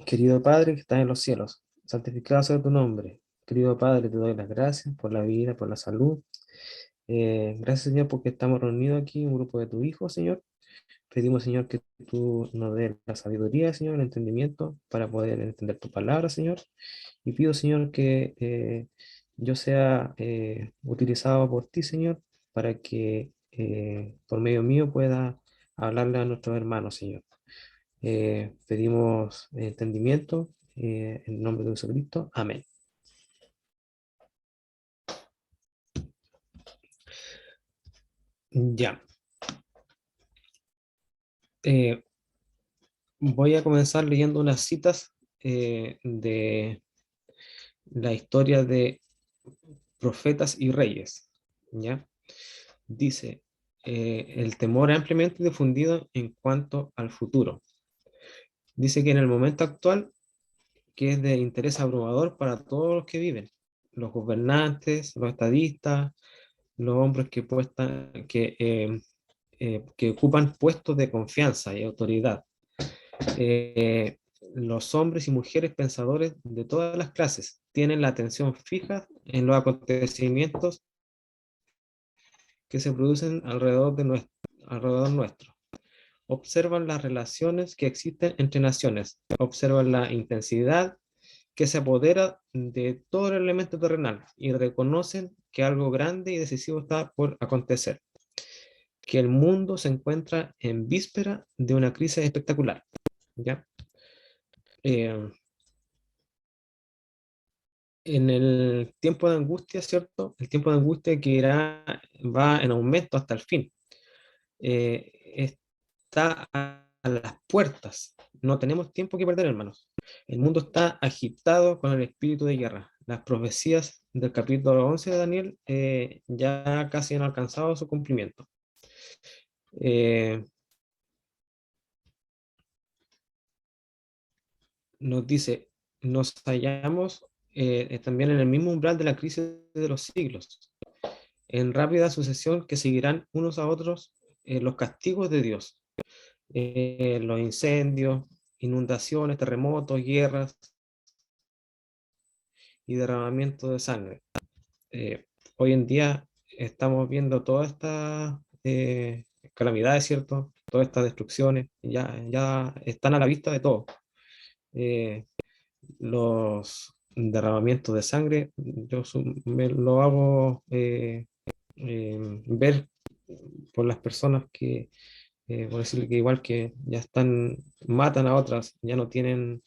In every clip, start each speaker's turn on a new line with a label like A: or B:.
A: Querido Padre que estás en los cielos, santificado sea tu nombre. Querido Padre, te doy las gracias por la vida, por la salud. Gracias, Señor, porque estamos reunidos aquí, un grupo de tu Hijo, Señor. Pedimos, Señor, que tú nos des la sabiduría, Señor, el entendimiento para poder entender tu palabra, Señor. Y pido, Señor, que yo sea utilizado por ti, Señor, para que por medio mío pueda hablarle a nuestros hermanos, Señor. Pedimos entendimiento en el nombre de Jesucristo. Amén. Ya. Eh, Voy a comenzar leyendo unas citas de la historia de profetas y reyes. ¿Ya? Dice, el temor ampliamente difundido en cuanto al futuro. Dice que en el momento actual, que es de interés abrumador para todos los que viven, los gobernantes, los estadistas, los hombres que ocupan puestos de confianza y autoridad, eh, los hombres y mujeres pensadores de todas las clases tienen la atención fija en los acontecimientos que se producen alrededor nuestro. Observan las relaciones que existen entre naciones, observan la intensidad que se apodera de todo el elemento terrenal y reconocen que algo grande y decisivo está por acontecer, que el mundo se encuentra en víspera de una crisis espectacular. ¿Ya? Eh, en el tiempo de angustia, ¿cierto? El tiempo de angustia que va en aumento hasta el fin. Está a las puertas. No tenemos tiempo que perder, hermanos. El mundo está agitado con el espíritu de guerra. Las profecías del capítulo 11 de Daniel ya casi han alcanzado su cumplimiento. Eh, Nos dice, nos hallamos también en el mismo umbral de la crisis de los siglos, en rápida sucesión que seguirán unos a otros los castigos de Dios, los incendios, inundaciones, terremotos, guerras y derramamiento de sangre. Hoy en día estamos viendo todas estas calamidades, ¿cierto? Todas estas destrucciones, ya están a la vista de todos. Eh, los derramamientos de sangre, me lo hago ver por las personas que, por decirle que igual que ya matan a otras, ya no tienen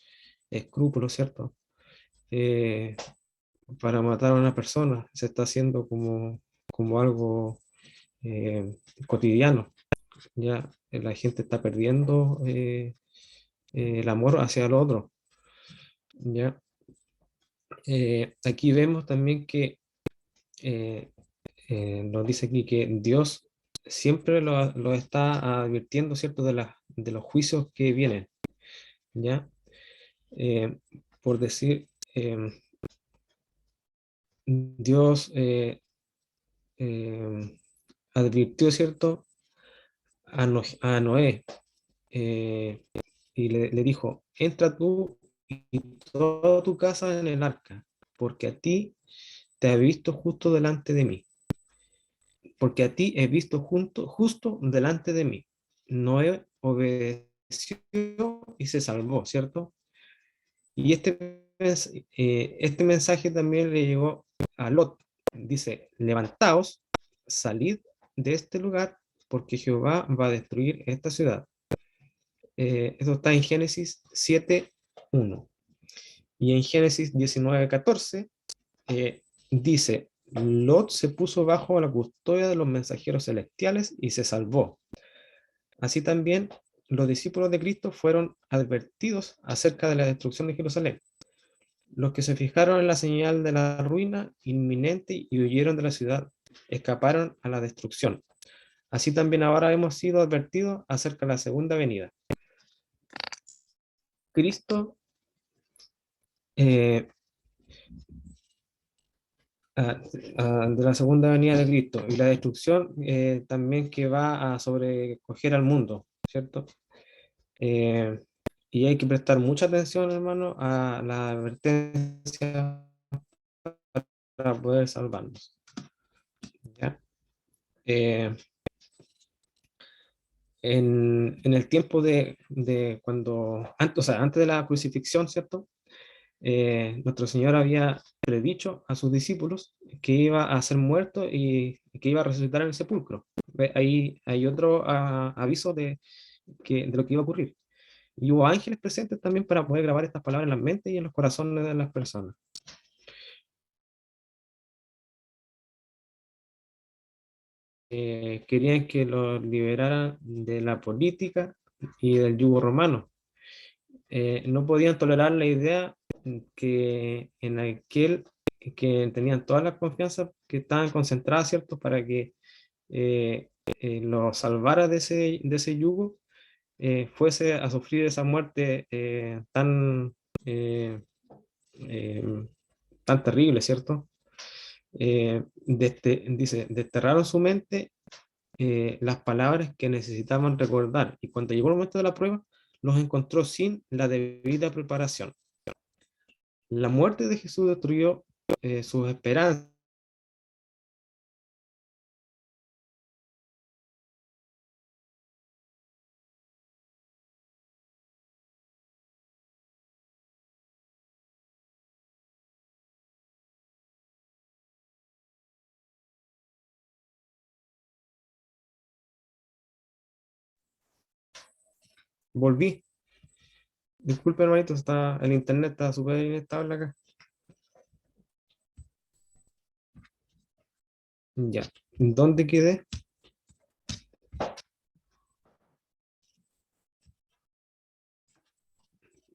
A: escrúpulos, ¿cierto? Eh, para matar a una persona, se está haciendo como algo cotidiano. Ya la gente está perdiendo el amor hacia el otro. ¿Ya? Aquí vemos también que eh, nos dice aquí que Dios siempre lo está advirtiendo, ¿cierto?, de los juicios que vienen, ¿ya? Eh, por decir, Dios eh, advirtió, ¿cierto?, a Noé y le dijo, entra tú y toda tu casa en el arca, porque a ti te he visto justo delante de mí, porque a ti he visto justo delante de mí. Noé obedeció y se salvó, ¿cierto? Y este mensaje también le llegó a Lot. Dice, levantaos, salid de este lugar, porque Jehová va a destruir esta ciudad. Eso está en Génesis 7:1. Y en Génesis 19:14 dice, Lot se puso bajo la custodia de los mensajeros celestiales y se salvó. Así también los discípulos de Cristo fueron advertidos acerca de la destrucción de Jerusalén. Los que se fijaron en la señal de la ruina inminente y huyeron de la ciudad, escaparon a la destrucción. Así también ahora hemos sido advertidos acerca de la segunda venida. Cristo eh, de la segunda venida de Cristo y la destrucción también que va a sobrecoger al mundo, ¿cierto? Eh, y hay que prestar mucha atención, hermano, a la advertencia para poder salvarnos. ¿Ya? Eh, en el tiempo de cuando, antes, o sea, antes de la crucifixión, ¿cierto? Nuestro Señor había predicho a sus discípulos que iba a ser muerto y que iba a resucitar en el sepulcro. Ahí hay otro aviso de lo que iba a ocurrir. Y hubo ángeles presentes también para poder grabar estas palabras en las mentes y en los corazones de las personas. Querían que los liberaran de la política y del yugo romano. No podían tolerar la idea que en aquel que tenían todas las confianzas que estaban concentradas, ¿cierto? Para que lo salvara de ese yugo, fuese a sufrir esa muerte eh, eh, tan terrible, ¿cierto? Dice, desterraron su mente las palabras que necesitaban recordar y cuando llegó el momento de la prueba, los encontró sin la debida preparación. La muerte de Jesús destruyó sus esperanzas. Volví. Disculpe, hermanito, el internet está súper inestable acá. Ya. ¿Dónde quedé?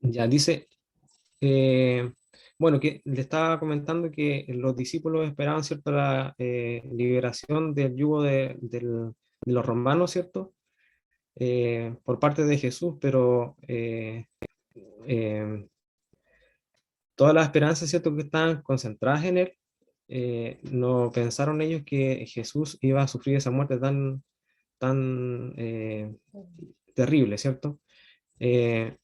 A: Ya dice, eh, bueno, que le estaba comentando que los discípulos esperaban, ¿cierto?, la liberación del yugo de los romanos, ¿cierto? Por parte de Jesús, pero eh, todas las esperanzas, ¿cierto?, que estaban concentradas en él, no pensaron ellos que Jesús iba a sufrir esa muerte tan terrible, ¿cierto? Eh,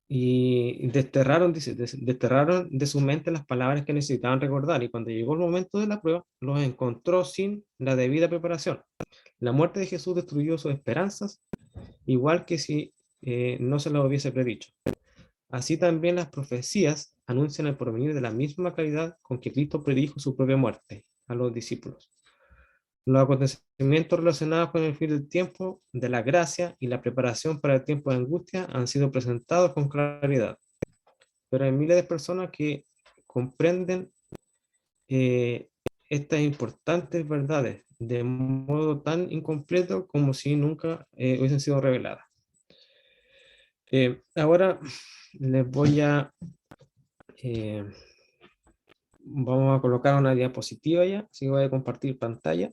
A: y desterraron, dice, desterraron de su mente las palabras que necesitaban recordar, y cuando llegó el momento de la prueba, los encontró sin la debida preparación. La muerte de Jesús destruyó sus esperanzas, igual que si no se lo hubiese predicho. Así también las profecías anuncian el porvenir de la misma claridad con que Cristo predijo su propia muerte a los discípulos. Los acontecimientos relacionados con el fin del tiempo, de la gracia y la preparación para el tiempo de angustia han sido presentados con claridad, pero hay miles de personas que comprenden eh, estas importantes verdades de modo tan incompleto como si nunca hubiesen sido reveladas. Ahora les voy a eh, vamos a colocar una diapositiva ya, así que voy a compartir pantalla.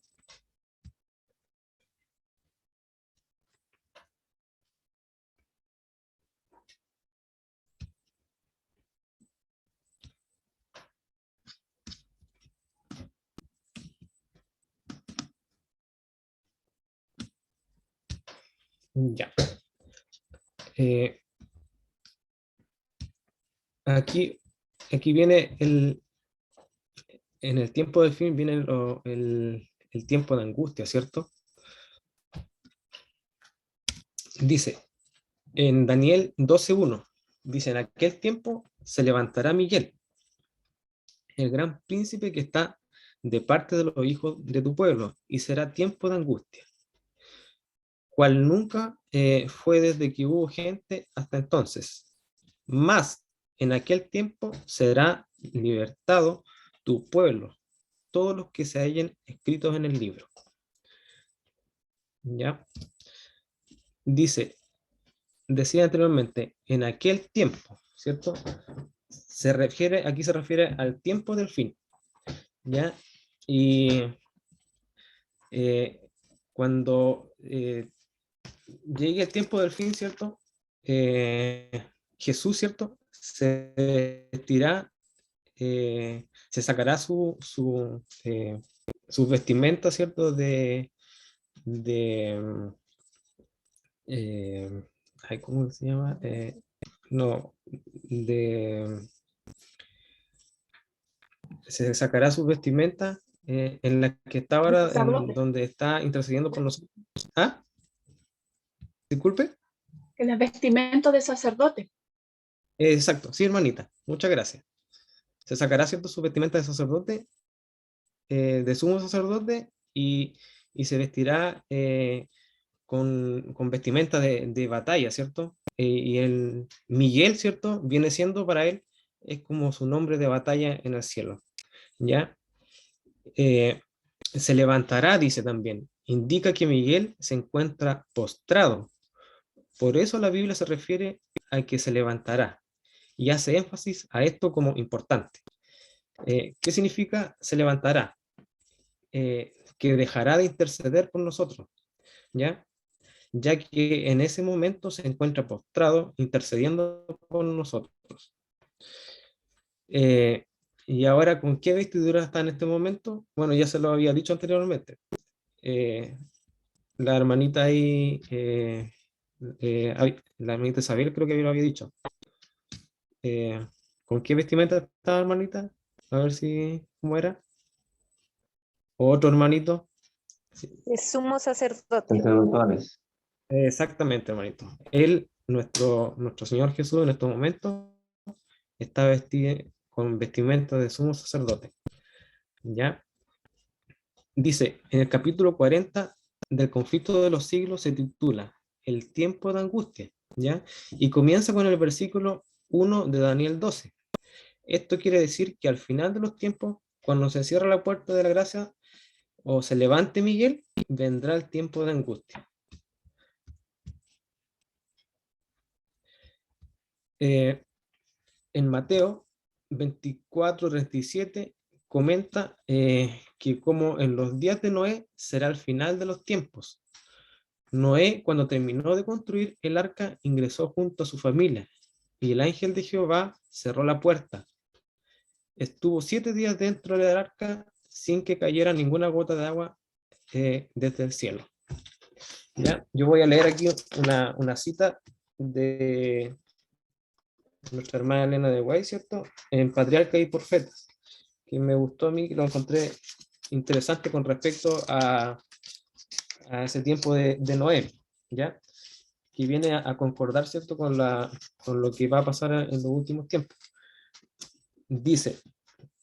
A: Ya. Eh, aquí, aquí viene en el tiempo del fin viene el tiempo de angustia, ¿cierto? Dice, en Daniel 12:1, dice, en aquel tiempo se levantará Miguel, el gran príncipe que está de parte de los hijos de tu pueblo, y será tiempo de angustia, cual nunca fue desde que hubo gente hasta entonces. Más en aquel tiempo será libertado tu pueblo, todos los que se hallen escritos en el libro. ¿Ya? Dice, decía anteriormente, en aquel tiempo, ¿cierto? Aquí se refiere al tiempo del fin, ¿ya? Y eh, cuando llegue el tiempo del fin, ¿cierto? Jesús, ¿cierto? Se vestirá, se sacará sus vestimentas, ¿cierto? De, ay, ¿cómo se llama? No, se sacará sus vestimentas en la que está
B: El
A: ahora, en
B: sacerdote,
A: donde está intercediendo por nosotros. ¿Ah? Disculpe.
B: el vestimenta de sacerdote.
A: Exacto, sí, hermanita, muchas gracias. Se sacará, ¿cierto?, su vestimenta de sacerdote, de sumo sacerdote, y se vestirá con vestimenta de batalla, ¿cierto? Y el Miguel, ¿cierto? Viene siendo para él, es como su nombre de batalla en el cielo, ¿ya? Eh, Se levantará, dice también, indica que Miguel se encuentra postrado. Por eso la Biblia se refiere a que se levantará y hace énfasis a esto como importante. ¿Qué significa se levantará? Que dejará de interceder por nosotros, ¿ya? Ya que en ese momento se encuentra postrado intercediendo por nosotros. Eh, y ahora, ¿con qué vestidura está en este momento? Bueno, ya se lo había dicho anteriormente. Eh, la hermanita ahí, la hermanita Isabel creo que lo había dicho. Eh, ¿Con qué vestimenta estaba, hermanita? A ver si, ¿cómo era? ¿O otro hermanito? Sí.
C: Es sumo sacerdote.
D: Sacerdotales.
A: Exactamente, hermanito. Él, nuestro Señor Jesús, en estos momentos, está vestido con vestimenta de sumo sacerdote. ¿Ya? Dice, en el capítulo 40 del conflicto de los siglos se titula El tiempo de angustia, ¿ya? Y comienza con el versículo 1 de Daniel 12. Esto quiere decir que al final de los tiempos, cuando se cierra la puerta de la gracia o se levante Miguel, vendrá el tiempo de angustia. En Mateo 24:37 comenta que como en los días de Noé será el final de los tiempos. Noé, cuando terminó de construir el arca, ingresó junto a su familia, y el ángel de Jehová cerró la puerta. Estuvo 7 días dentro del arca sin que cayera ninguna gota de agua desde el cielo. ¿Ya? Yo voy a leer aquí una cita de nuestra hermana Elena de Guay, ¿cierto? En Patriarca y Profetas, que me gustó a mí, que lo encontré interesante con respecto a ese tiempo de Noé, ¿ya? Que viene a concordar, ¿cierto?, con lo que va a pasar en los últimos tiempos. Dice,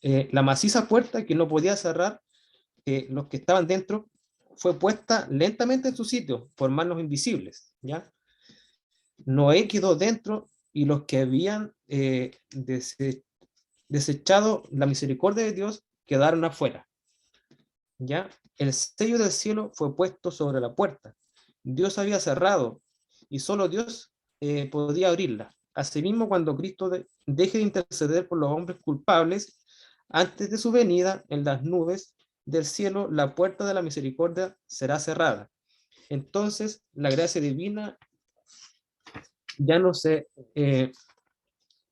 A: la maciza puerta que no podía cerrar los que estaban dentro fue puesta lentamente en su sitio por manos invisibles, ¿ya? Noé quedó dentro y los que habían desechado la misericordia de Dios quedaron afuera, ¿ya? El sello del cielo fue puesto sobre la puerta. Dios había cerrado y solo Dios podía abrirla. Asimismo, cuando Cristo deje de interceder por los hombres culpables, antes de su venida en las nubes del cielo, la puerta de la misericordia será cerrada. Entonces, la gracia divina ya no se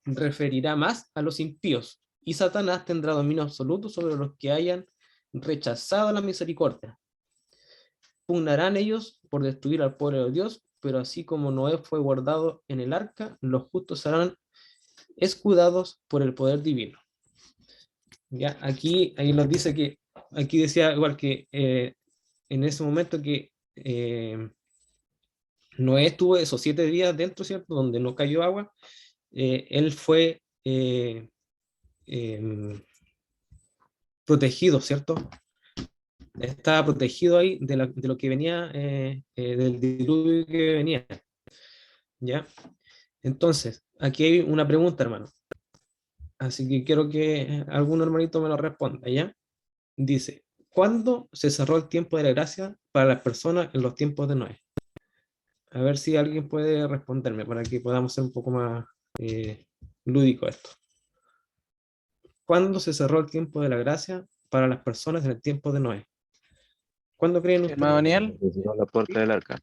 A: referirá más a los impíos, y Satanás tendrá dominio absoluto sobre los que hayan rechazado la misericordia. Pugnarán ellos por destruir al pueblo de Dios, pero así como Noé fue guardado en el arca, los justos serán escudados por el poder divino. Ya, aquí ahí nos dice que, aquí decía igual que en ese momento que Noé estuvo esos 7 días dentro, ¿cierto?, donde no cayó agua, él fue protegido, ¿cierto? Estaba protegido ahí de lo que venía, del diluvio que venía, ¿ya? Entonces, aquí hay una pregunta, hermano. Así que quiero que algún hermanito me lo responda, ¿ya? Dice, ¿cuándo se cerró el tiempo de la gracia para las personas en los tiempos de Noé? A ver si alguien puede responderme para que podamos ser un poco más lúdico esto. ¿Cuándo se cerró el tiempo de la gracia para las personas en el tiempo de Noé? ¿Cuándo creen ustedes?
E: Hermano Daniel,
D: Se cerró la puerta del arca.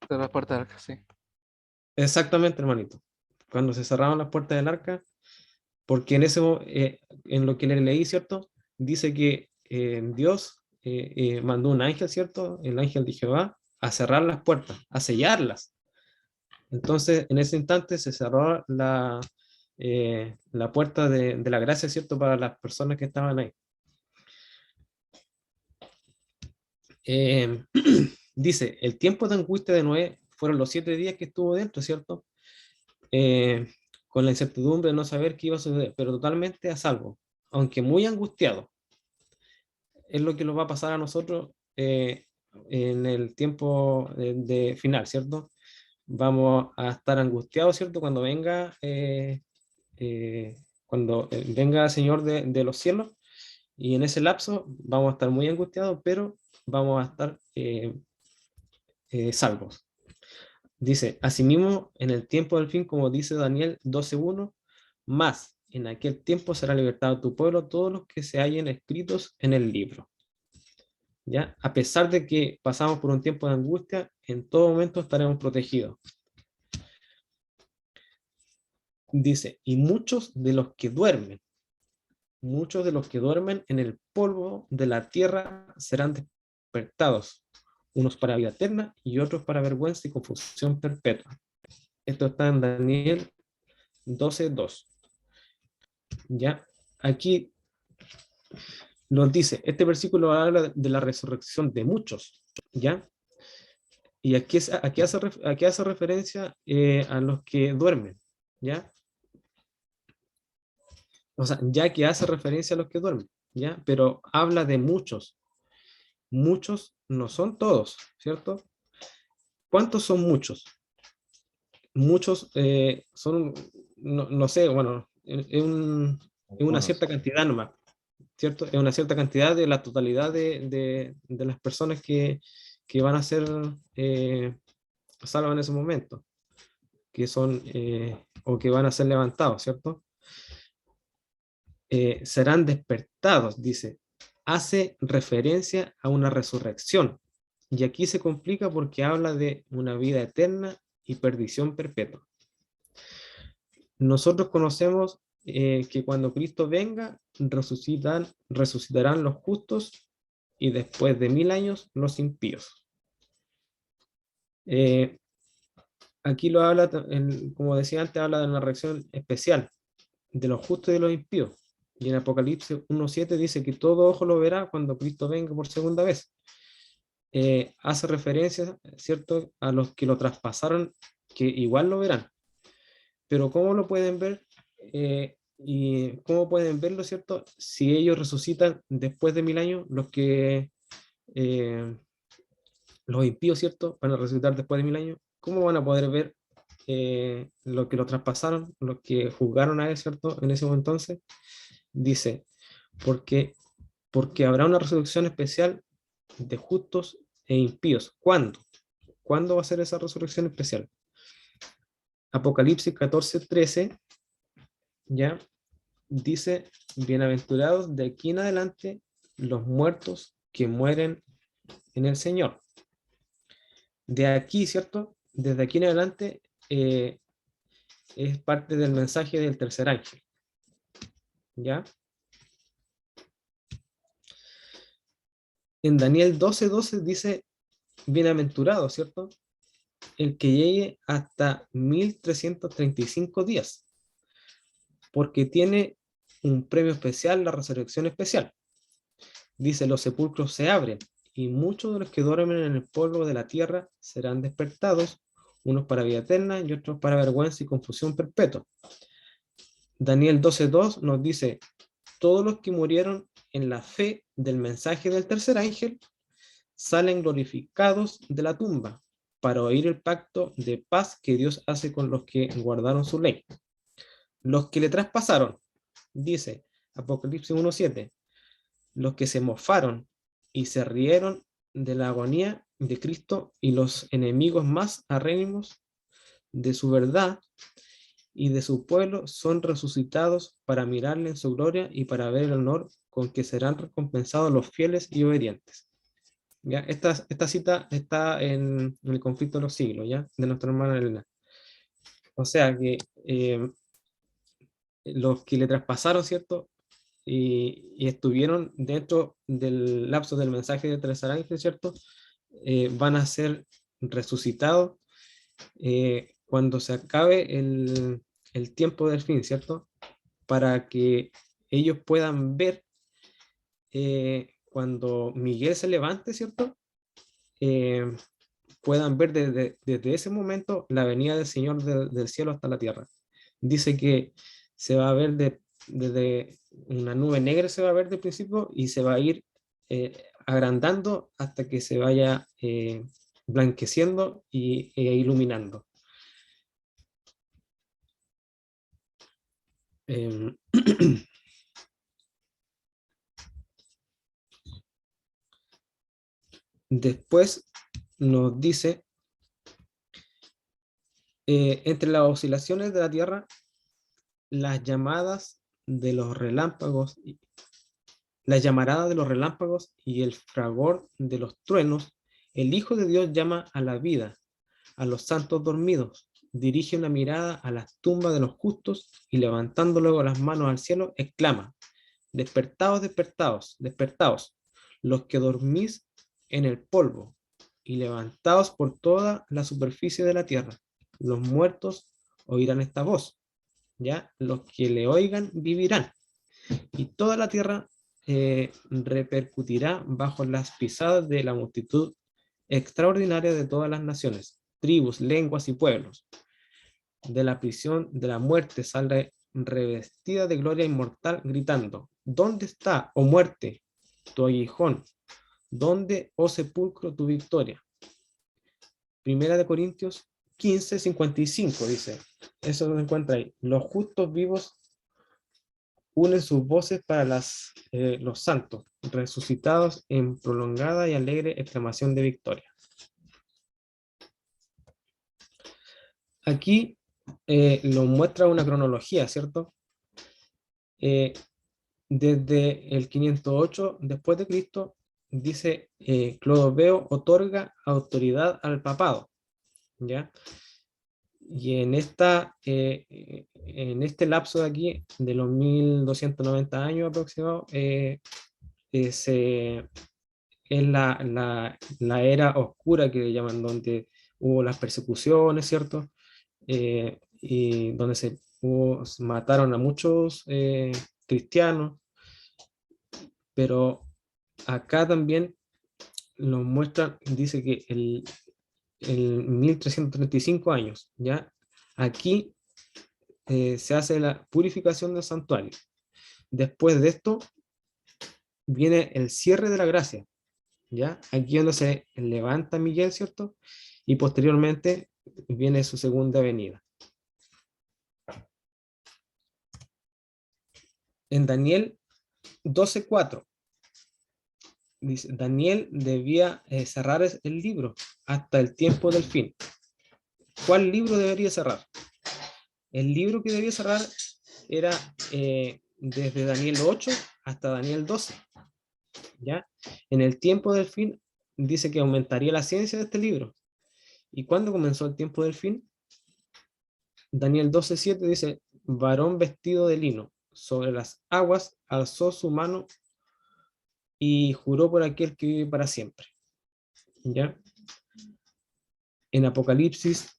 E: de la puerta del arca, sí.
A: Exactamente, hermanito. Cuando se cerraron las puertas del arca, porque en lo que le leí, ¿cierto? Dice que Dios mandó un ángel, ¿cierto? El ángel de Jehová, a cerrar las puertas, a sellarlas, Entonces, en ese instante se cerró la puerta de la gracia, ¿cierto? Para las personas que estaban ahí. Dice, el tiempo de angustia de Noé fueron los 7 días que estuvo dentro, ¿cierto? Con la incertidumbre de no saber qué iba a suceder, pero totalmente a salvo, aunque muy angustiado. Es lo que nos va a pasar a nosotros en el tiempo de final, ¿cierto? Vamos a estar angustiados, ¿cierto? Cuando venga el Señor de los cielos, y en ese lapso vamos a estar muy angustiados, pero vamos a estar salvos. Dice, asimismo, en el tiempo del fin, como dice Daniel 12:1, más en aquel tiempo será libertado tu pueblo todos los que se hallen escritos en el libro. ¿Ya? A pesar de que pasamos por un tiempo de angustia, en todo momento estaremos protegidos. Dice, y muchos de los que duermen en el polvo de la tierra serán despertados, unos para vida eterna y otros para vergüenza y confusión perpetua. Esto está en Daniel 12:2. ¿Ya? Aquí nos dice, este versículo habla de la resurrección de muchos, ¿ya? Y aquí hace referencia a los que duermen, ¿ya? O sea, ya que hace referencia a los que duermen, ¿ya? Pero habla de muchos. Muchos no son todos, ¿cierto? ¿Cuántos son muchos? Muchos son, no sé, bueno, es una cierta cantidad nomás, ¿cierto? Es una cierta cantidad de la totalidad de las personas que van a ser salvas en ese momento, que son, o que van a ser levantados, ¿cierto? Serán despertados, dice, hace referencia a una resurrección. Y aquí se complica porque habla de una vida eterna y perdición perpetua. Nosotros conocemos que cuando Cristo venga, resucitarán los justos y después de 1000 años los impíos. Aquí lo habla, como decía antes, habla de una reacción especial de los justos y de los impíos. Y en Apocalipsis 1:7 dice que todo ojo lo verá cuando Cristo venga por segunda vez. Hace referencia, ¿cierto?, a los que lo traspasaron, que igual lo verán. Pero ¿cómo lo pueden ver? ¿Y cómo pueden verlo, cierto? Si ellos resucitan después de 1000 años, los impíos, ¿cierto?, van a resucitar después de 1000 años. ¿Cómo van a poder ver lo que lo traspasaron, los que juzgaron a él, ¿cierto?, en ese entonces? Dice, porque habrá una resurrección especial de justos e impíos. ¿Cuándo? ¿Cuándo va a ser esa resurrección especial? Apocalipsis 14:13, ya dice, bienaventurados de aquí en adelante los muertos que mueren en el Señor. De aquí, ¿cierto? Desde aquí en adelante es parte del mensaje del tercer ángel. ¿Ya? En Daniel 12:12 dice, bienaventurado, ¿cierto? El que llegue hasta 1335 días, porque tiene un premio especial, la resurrección especial. Dice, los sepulcros se abren, y muchos de los que duermen en el polvo de la tierra serán despertados, unos para vida eterna y otros para vergüenza y confusión perpetua. Daniel 12:2 nos dice, todos los que murieron en la fe del mensaje del tercer ángel salen glorificados de la tumba para oír el pacto de paz que Dios hace con los que guardaron su ley. Los que le traspasaron, dice Apocalipsis 1:7, los que se mofaron y se rieron de la agonía de Cristo y los enemigos más acérrimos de su verdad y de su pueblo son resucitados para mirarle en su gloria y para ver el honor con que serán recompensados los fieles y obedientes. ¿Ya? Esta cita está en el conflicto de los siglos, ¿ya? De nuestra hermana Elena. O sea que los que le traspasaron, ¿cierto? Y estuvieron dentro del lapso del mensaje de tercer ángel, ¿cierto? Van a ser resucitados cuando se acabe el tiempo del fin, ¿cierto? Para que ellos puedan ver cuando Miguel se levante, ¿cierto? Puedan ver desde ese momento la venida del Señor del cielo hasta la tierra. Dice que se va a ver desde una nube negra, se va a ver de principio y se va a ir agrandando hasta que se vaya blanqueciendo e iluminando. Después nos dice, entre las oscilaciones de la Tierra, las llamadas de los relámpagos, la llamarada de los relámpagos y el fragor de los truenos, el Hijo de Dios llama a la vida, a los santos dormidos, dirige una mirada a las tumbas de los justos y levantando luego las manos al cielo, exclama: despertaos, despertaos, despertaos, los que dormís en el polvo, y levantaos por toda la superficie de la tierra. Los muertos oirán esta voz, ya los que le oigan vivirán, y toda la tierra repercutirá bajo las pisadas de la multitud extraordinaria de todas las naciones, tribus, lenguas y pueblos. De la prisión de la muerte saldrá revestida de gloria inmortal, gritando: ¿dónde está, oh muerte, tu aguijón? ¿Dónde, oh sepulcro, tu victoria? Primera de Corintios 15:55 dice, eso se encuentra ahí: los justos vivos unen sus voces para los santos, resucitados en prolongada y alegre exclamación de victoria. Aquí nos muestra una cronología, ¿cierto? Desde el 508 después de Cristo, dice Clodoveo otorga autoridad al papado, ¿ya? Y en este lapso de aquí, de los 1290 años aproximados, es la era oscura que le llaman, donde hubo las persecuciones, ¿cierto? Y donde se mataron a muchos cristianos, pero acá también nos muestra, dice que el 1335 años, ¿ya? Aquí se hace la purificación del santuario. Después de esto viene el cierre de la gracia, ¿ya? Aquí donde se levanta Miguel, ¿cierto? Y posteriormente viene su segunda venida. En Daniel 12:4 dice, Daniel debía cerrar el libro hasta el tiempo del fin. ¿Cuál libro debería cerrar? El libro que debía cerrar era desde Daniel 8 hasta Daniel 12. ¿Ya? En el tiempo del fin dice que aumentaría la ciencia de este libro. ¿Y cuándo comenzó el tiempo del fin? Daniel 12:7 dice, varón vestido de lino, sobre las aguas alzó su mano y juró por aquel que vive para siempre. ¿Ya? En Apocalipsis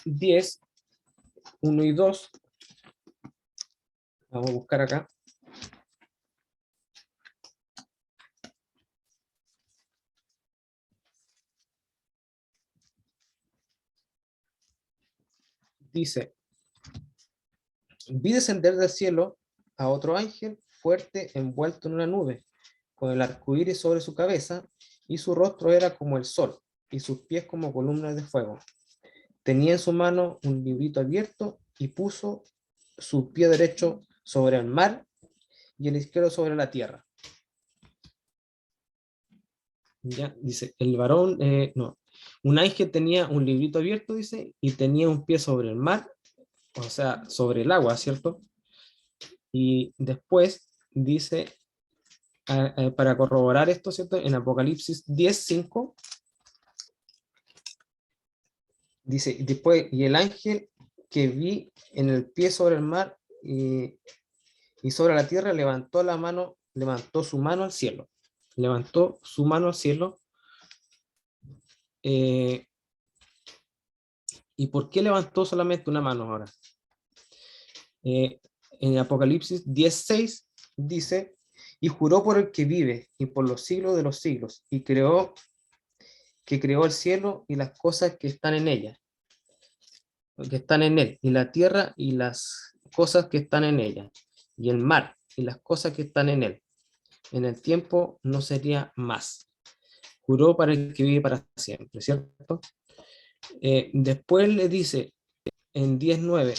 A: 10, 1 y 2, vamos a buscar acá. Dice, vi descender del cielo a otro ángel fuerte envuelto en una nube, con el arco iris sobre su cabeza, y su rostro era como el sol, y sus pies como columnas de fuego. Tenía en su mano un librito abierto, y puso su pie derecho sobre el mar, y el izquierdo sobre la tierra. Ya, dice, el varón, no, un ángel tenía un librito abierto, dice, y tenía un pie sobre el mar, o sea, sobre el agua, ¿cierto? Y después dice, para corroborar esto, ¿cierto? En Apocalipsis 10:5, dice, después, y el ángel que vi en el pie sobre el mar y sobre la tierra levantó la mano, levantó su mano al cielo. Levantó su mano al cielo. ¿Y por qué levantó solamente una mano ahora? En Apocalipsis 10:6 dice, y juró por el que vive y por los siglos de los siglos, y creó el cielo y las cosas que están en ella, que están en él, y la tierra y las cosas que están en ella, y el mar y las cosas que están en él. En el tiempo no sería más. Juró para el que vive para siempre, ¿cierto? Después le dice en 10:9,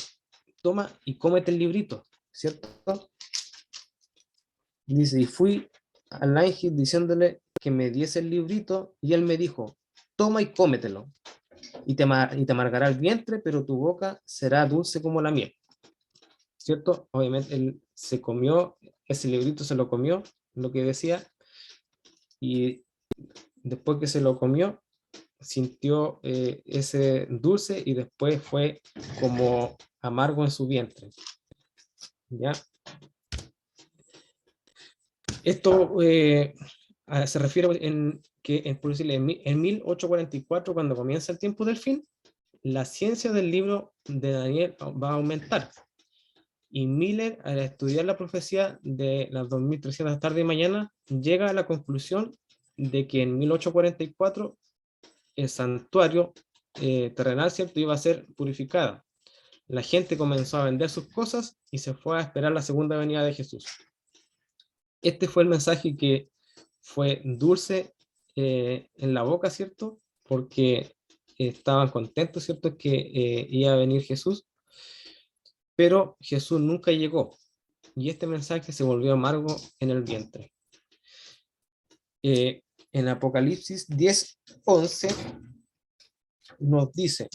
A: toma y cómete el librito, ¿cierto? Dice, y fui al ángel diciéndole que me diese el librito, y él me dijo, toma y cómetelo, y te amargará el vientre, pero tu boca será dulce como la miel, ¿cierto? Obviamente él se comió, ese librito se lo comió, lo que decía, y después que se lo comió, sintió ese dulce, y después fue como amargo en su vientre, ¿ya? Esto se refiere por decirle, en 1844, cuando comienza el tiempo del fin, la ciencia del libro de Daniel va a aumentar. Y Miller, al estudiar la profecía de las 2300 tarde y mañana, llega a la conclusión de que en 1844 el santuario terrenal, ¿cierto?, iba a ser purificada. La gente comenzó a vender sus cosas y se fue a esperar la segunda venida de Jesús. Este fue el mensaje que fue dulce en la boca, ¿cierto? Porque estaban contentos, ¿cierto? Que iba a venir Jesús, pero Jesús nunca llegó, y este mensaje se volvió amargo en el vientre. En Apocalipsis 10:11 nos dice,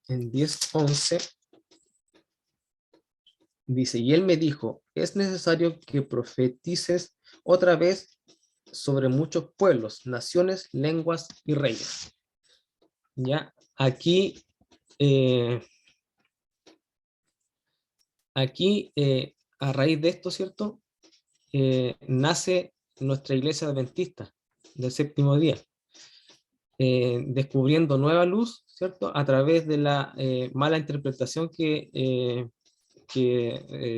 A: en 10:11, dice, y él me dijo, es necesario que profetices otra vez sobre muchos pueblos, naciones, lenguas y reyes. Ya, aquí, a raíz de esto, ¿cierto? Nace nuestra iglesia adventista del séptimo día, descubriendo nueva luz, ¿cierto? A través de la mala interpretación que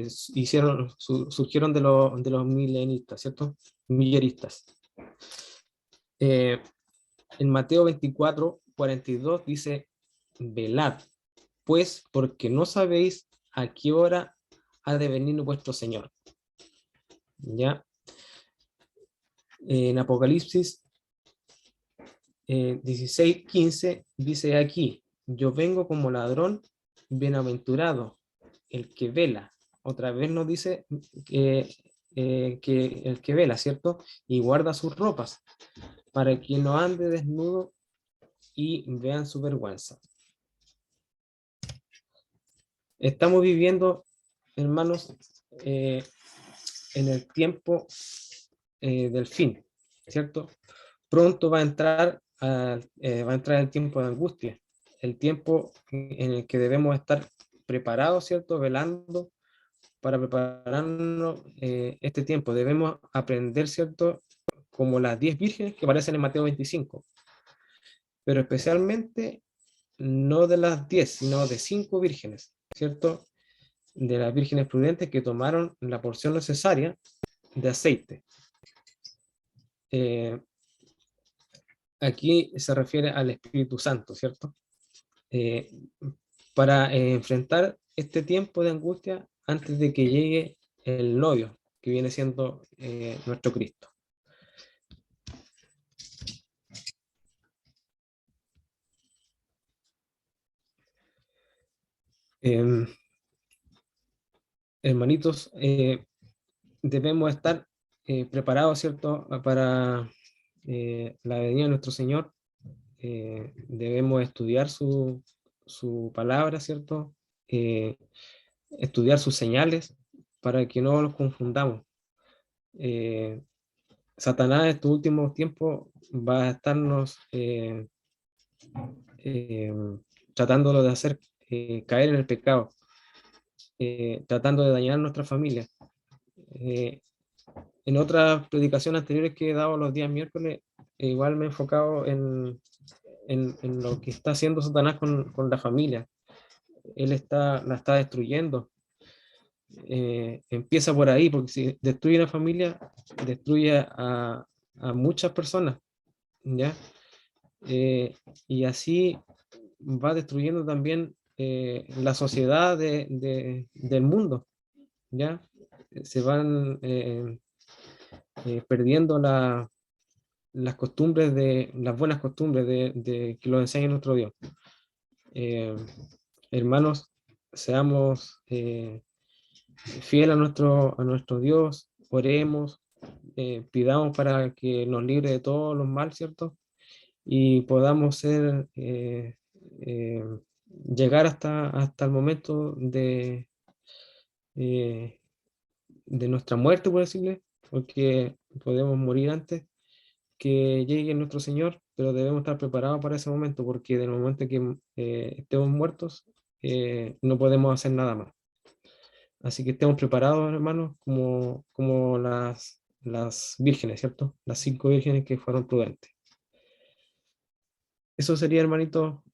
A: surgieron de los milenistas, ¿cierto? Milleristas. En Mateo 24:42 dice, velad, pues, porque no sabéis a qué hora ha de venir vuestro Señor. ¿Ya? En Apocalipsis 16:15 dice aquí, yo vengo como ladrón, bienaventurado el que vela. Otra vez nos dice que el que vela, ¿cierto? Y guarda sus ropas, para que no ande desnudo y vean su vergüenza. Estamos viviendo, hermanos, en el tiempo del fin, ¿cierto? Pronto va a entrar el tiempo de angustia, el tiempo en el que debemos estar preparados, ¿cierto? Velando para prepararnos este tiempo. Debemos aprender, ¿cierto? Como las 10 vírgenes que aparecen en Mateo 25, pero especialmente no de las 10, sino de 5 vírgenes, ¿cierto? De las vírgenes prudentes que tomaron la porción necesaria de aceite. Aquí se refiere al Espíritu Santo, ¿cierto? Para enfrentar este tiempo de angustia antes de que llegue el novio, que viene siendo nuestro Cristo. Hermanitos, debemos estar preparados, ¿cierto?, para la venida de nuestro Señor. Debemos estudiar su palabra, ¿cierto? Estudiar sus señales para que no los confundamos. Satanás en estos últimos tiempos va a estarnos tratándolo de hacer caer en el pecado, tratando de dañar nuestra familia. En otras predicaciones anteriores que he dado los días miércoles, igual me he enfocado en lo que está haciendo Satanás con la familia. Él la está destruyendo. Empieza por ahí, porque si destruye una familia, destruye a muchas personas, ¿ya? Y así va destruyendo también la sociedad del mundo, ¿ya? Se van perdiendo las costumbres las buenas costumbres que nos enseña nuestro Dios. Hermanos, seamos fieles a nuestro Dios, oremos, pidamos para que nos libre de todos los males, ¿cierto? Y podamos llegar hasta el momento eh, de nuestra muerte, por decirle, porque podemos morir antes que llegue nuestro Señor, pero debemos estar preparados para ese momento, porque del momento en que estemos muertos, no podemos hacer nada más. Así que estemos preparados, hermanos, como las vírgenes, ¿cierto? Las 5 vírgenes que fueron prudentes. Eso sería, hermanito,